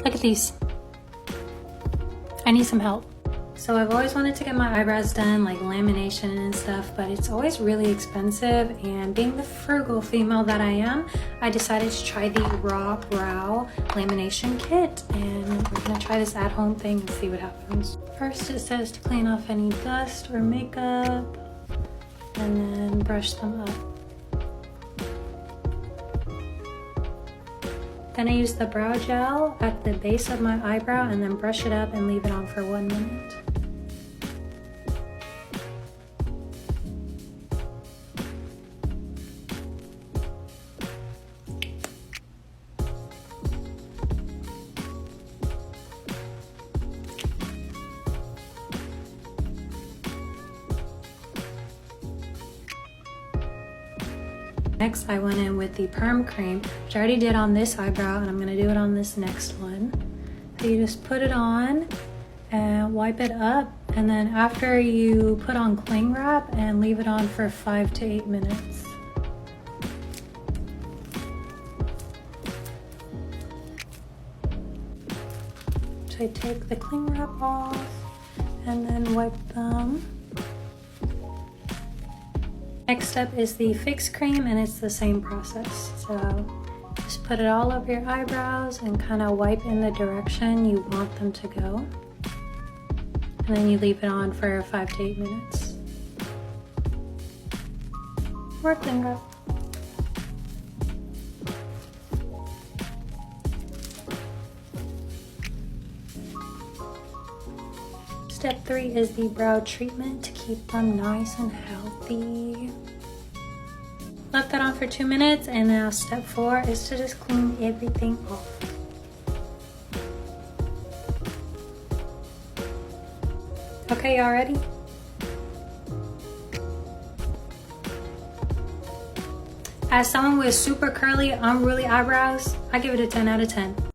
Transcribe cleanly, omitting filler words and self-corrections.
Look at these. I need some help. So I've always wanted to get my eyebrows done, like lamination and stuff, but it's always really expensive, and being the frugal female that I am, I decided to try the Raw Brow Lamination Kit, and we're gonna try this at-home thing and see what happens. First it says to clean off any dust or makeup, and then brush them up. Then I use the brow gel at the base of my eyebrow and then brush it up and leave it on for 1 minute. Next, I went in with the perm cream, which I already did on this eyebrow, and I'm gonna do it on this next one. So you just put it on and wipe it up, and then after you put on cling wrap and leave it on for 5 to 8 minutes. So I take the cling wrap off and then wipe them. Next step is the fix cream, and it's the same process. So just put it all over your eyebrows and kind of wipe in the direction you want them to go. And then you leave it on for 5 to 8 minutes. Or cling wrap. Step 3 is the brow treatment to keep them nice and healthy. Left that on for 2 minutes, and now step 4 is to just clean everything off. Okay, y'all ready? As someone with super curly, unruly eyebrows, I give it a 10 out of 10.